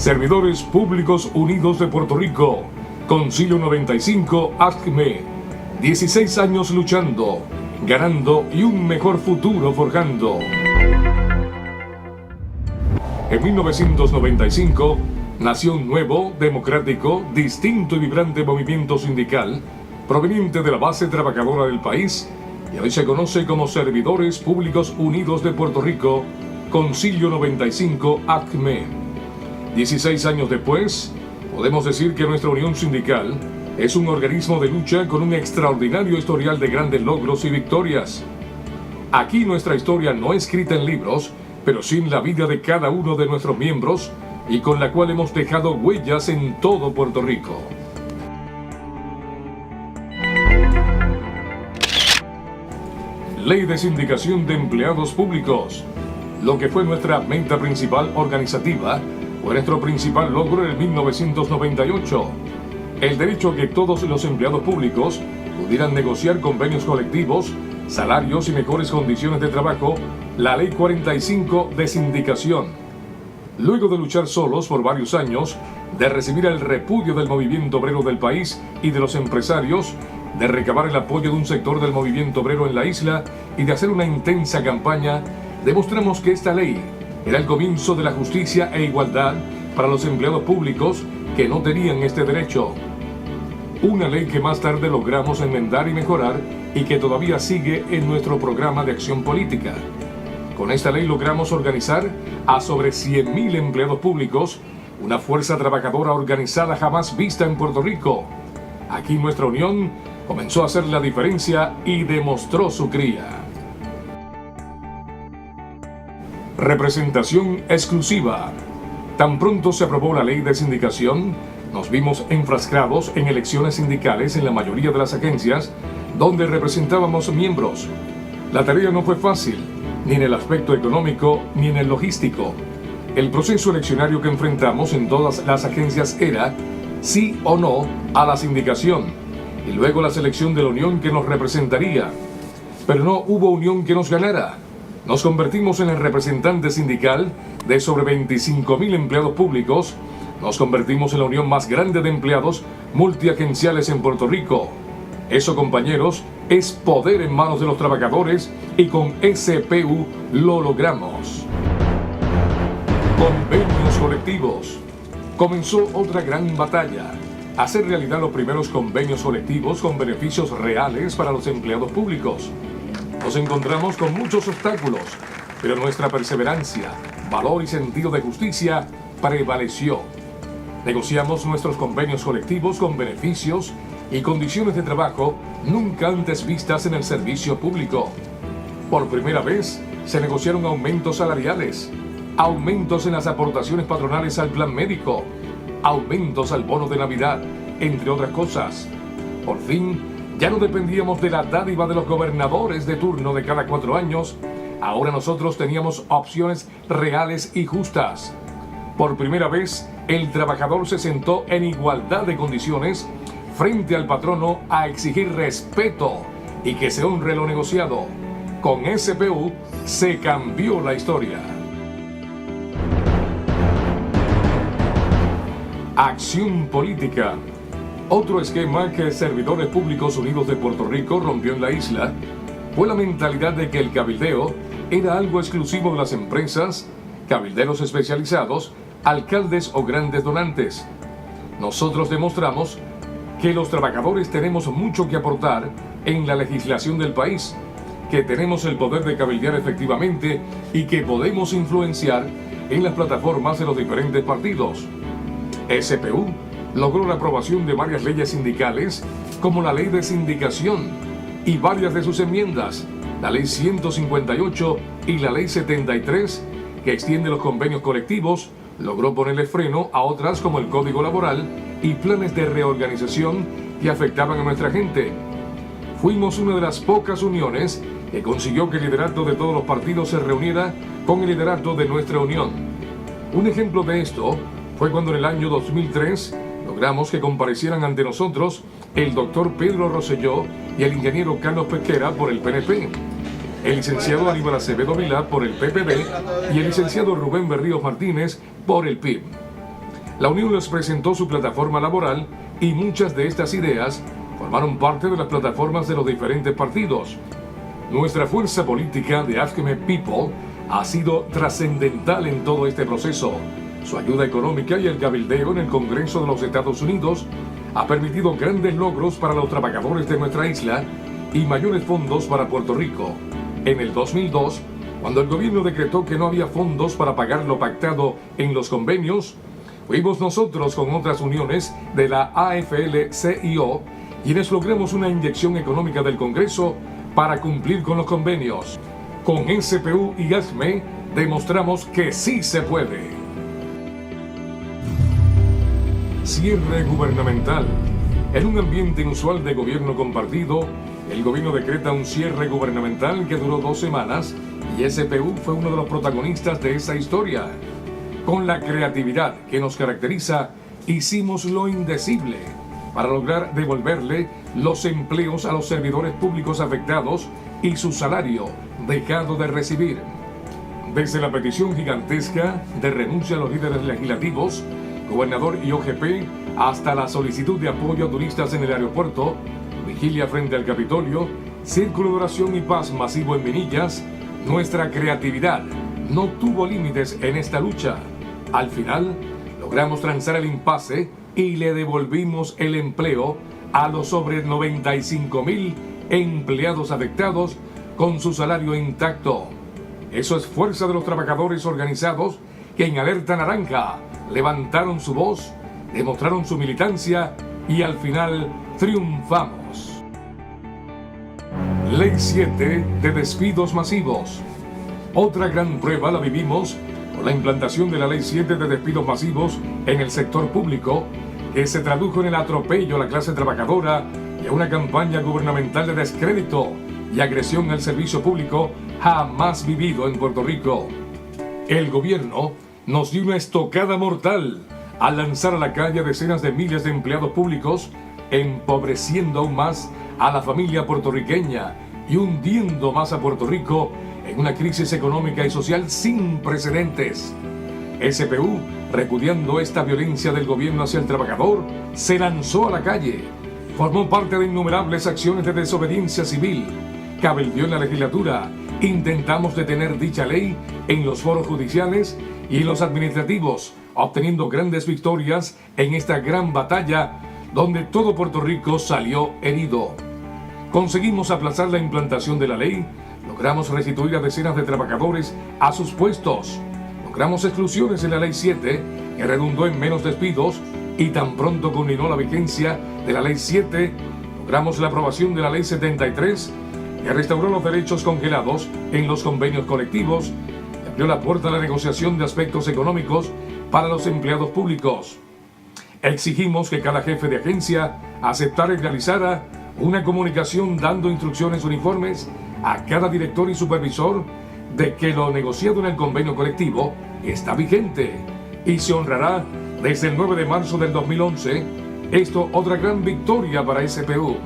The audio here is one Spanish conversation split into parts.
Servidores Públicos Unidos de Puerto Rico, Concilio 95, ACME, 16 años luchando, ganando y un mejor futuro forjando. En 1995 nació un nuevo, democrático, distinto y vibrante movimiento sindical proveniente de la base trabajadora del país y hoy se conoce como Servidores Públicos Unidos de Puerto Rico, Concilio 95, ACME. 16 años después, podemos decir que nuestra unión sindical es un organismo de lucha con un extraordinario historial de grandes logros y victorias. Aquí nuestra historia no escrita en libros, pero sí en la vida de cada uno de nuestros miembros y con la cual hemos dejado huellas en todo Puerto Rico. Ley de Sindicación de Empleados Públicos. Lo que fue nuestra meta principal organizativa fue nuestro principal logro en el 1998. El derecho a que todos los empleados públicos pudieran negociar convenios colectivos, salarios y mejores condiciones de trabajo, la Ley 45 de Sindicación. Luego de luchar solos por varios años, de recibir el repudio del movimiento obrero del país y de los empresarios, de recabar el apoyo de un sector del movimiento obrero en la isla y de hacer una intensa campaña, demostramos que esta ley era el comienzo de la justicia e igualdad para los empleados públicos que no tenían este derecho. Una ley que más tarde logramos enmendar y mejorar y que todavía sigue en nuestro programa de acción política. Con esta ley logramos organizar a sobre 100.000 empleados públicos, una fuerza trabajadora organizada jamás vista en Puerto Rico. Aquí nuestra unión comenzó a hacer la diferencia y demostró su cría. Representación exclusiva. Tan pronto se aprobó la ley de sindicación, nos vimos enfrascados en elecciones sindicales en la mayoría de las agencias donde representábamos miembros. La tarea no fue fácil, ni en el aspecto económico ni en el logístico. El proceso eleccionario que enfrentamos en todas las agencias era sí o no a la sindicación y luego la selección de la unión que nos representaría. Pero no hubo unión que nos ganara. Nos convertimos en el representante sindical de sobre 25.000 empleados públicos. Nos convertimos en la unión más grande de empleados multiagenciales en Puerto Rico. Eso, compañeros, es poder en manos de los trabajadores y con SPU lo logramos. Convenios colectivos. Comenzó otra gran batalla. Hacer realidad los primeros convenios colectivos con beneficios reales para los empleados públicos. Nos encontramos con muchos obstáculos, pero nuestra perseverancia, valor y sentido de justicia prevaleció. Negociamos nuestros convenios colectivos con beneficios y condiciones de trabajo nunca antes vistas en el servicio público. Por primera vez se negociaron aumentos salariales, aumentos en las aportaciones patronales al plan médico, aumentos al bono de Navidad, entre otras cosas. Por fin, ya no dependíamos de la dádiva de los gobernadores de turno de cada 4 años, ahora nosotros teníamos opciones reales y justas. Por primera vez, el trabajador se sentó en igualdad de condiciones frente al patrono a exigir respeto y que se honre lo negociado. Con SPU se cambió la historia. Acción política. Otro esquema que Servidores Públicos Unidos de Puerto Rico rompió en la isla fue la mentalidad de que el cabildeo era algo exclusivo de las empresas, cabilderos especializados, alcaldes o grandes donantes. Nosotros demostramos que los trabajadores tenemos mucho que aportar en la legislación del país, que tenemos el poder de cabildear efectivamente y que podemos influenciar en las plataformas de los diferentes partidos. SPU logró la aprobación de varias leyes sindicales, como la Ley de Sindicación y varias de sus enmiendas, la Ley 158 y la Ley 73, que extiende los convenios colectivos, logró ponerle freno a otras como el Código Laboral y planes de reorganización que afectaban a nuestra gente. Fuimos una de las pocas uniones que consiguió que el liderato de todos los partidos se reuniera con el liderato de nuestra unión. Un ejemplo de esto fue cuando en el año 2003 logramos que comparecieran ante nosotros el doctor Pedro Rosselló y el ingeniero Carlos Pesquera por el PNP, el licenciado Aníbal Acevedo Vilá por el PPD y el licenciado Rubén Berríos Martínez por el PIB. la Unión les presentó su plataforma laboral y muchas de estas ideas formaron parte de las plataformas de los diferentes partidos. Nuestra fuerza política de AFGME People ha sido trascendental en todo este proceso. Su ayuda económica y el cabildeo en el Congreso de los Estados Unidos ha permitido grandes logros para los trabajadores de nuestra isla y mayores fondos para Puerto Rico. En el 2002, cuando el gobierno decretó que no había fondos para pagar lo pactado en los convenios, fuimos nosotros con otras uniones de la AFL-CIO quienes logramos una inyección económica del Congreso para cumplir con los convenios. Con SPU y AFGME demostramos que sí se puede. Cierre gubernamental. En un ambiente inusual de gobierno compartido, el gobierno decreta un cierre gubernamental que duró 2 semanas y SPU fue uno de los protagonistas de esa historia. Con la creatividad que nos caracteriza, hicimos lo indecible para lograr devolverle los empleos a los servidores públicos afectados y su salario dejado de recibir. Desde la petición gigantesca de renuncia a los líderes legislativos, gobernador y OGP, hasta la solicitud de apoyo a turistas en el aeropuerto, vigilia frente al Capitolio, círculo de oración y paz masivo en Minillas, nuestra creatividad no tuvo límites en esta lucha. Al final, logramos transar el impasse y le devolvimos el empleo a los sobre 95,000 empleados afectados con su salario intacto. Eso es fuerza de los trabajadores organizados que en alerta naranja levantaron su voz, demostraron su militancia y al final triunfamos. Ley 7 de despidos masivos. Otra gran prueba la vivimos con la implantación de la Ley 7 de despidos masivos en el sector público, que se tradujo en el atropello a la clase trabajadora y a una campaña gubernamental de descrédito y agresión al servicio público jamás vivido en Puerto Rico. El gobierno nos dio una estocada mortal al lanzar a la calle a decenas de miles de empleados públicos, empobreciendo aún más a la familia puertorriqueña y hundiendo más a Puerto Rico en una crisis económica y social sin precedentes. SPU, repudiando esta violencia del gobierno hacia el trabajador, se lanzó a la calle, formó parte de innumerables acciones de desobediencia civil, cabildeó en la legislatura, intentamos detener dicha ley en los foros judiciales y en los administrativos, obteniendo grandes victorias en esta gran batalla donde todo Puerto Rico salió herido. Conseguimos aplazar la implantación de la ley, logramos restituir a decenas de trabajadores a sus puestos, logramos exclusiones en la Ley 7 que redundó en menos despidos y tan pronto culminó la vigencia de la Ley 7, logramos la aprobación de la Ley 73 que restauró los derechos congelados en los convenios colectivos y abrió la puerta a la negociación de aspectos económicos para los empleados públicos. Exigimos que cada jefe de agencia aceptara y realizara una comunicación dando instrucciones uniformes a cada director y supervisor de que lo negociado en el convenio colectivo está vigente y se honrará desde el 9 de marzo del 2011. Esto otra gran victoria para SPU.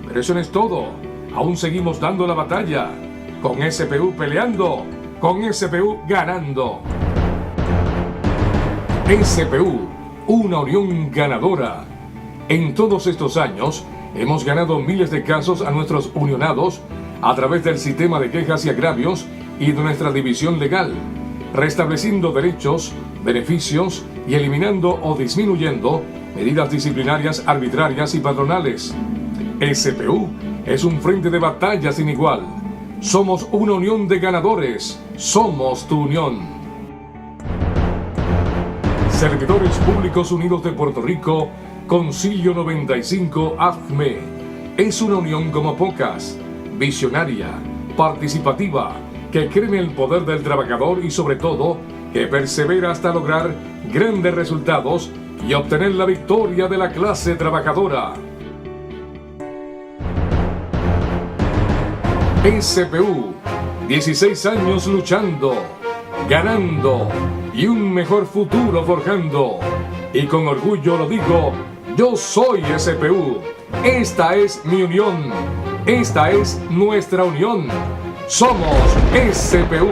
Pero eso no es todo. Aún seguimos dando la batalla. Con SPU peleando. Con SPU ganando. SPU, una unión ganadora. En todos estos años hemos ganado miles de casos a nuestros unionados a través del sistema de quejas y agravios y de nuestra división legal, restableciendo derechos, beneficios y eliminando o disminuyendo medidas disciplinarias arbitrarias y patronales. SPU es un frente de batalla sin igual. Somos una unión de ganadores. Somos tu unión. Servidores Públicos Unidos de Puerto Rico, Concilio 95 AFGME, es una unión como pocas, visionaria, participativa, que cree en el poder del trabajador y sobre todo, que persevera hasta lograr grandes resultados y obtener la victoria de la clase trabajadora. SPU, 16 años luchando, ganando y un mejor futuro forjando. Y con orgullo lo digo, yo soy SPU. Esta es mi unión. Esta es nuestra unión. Somos SPU.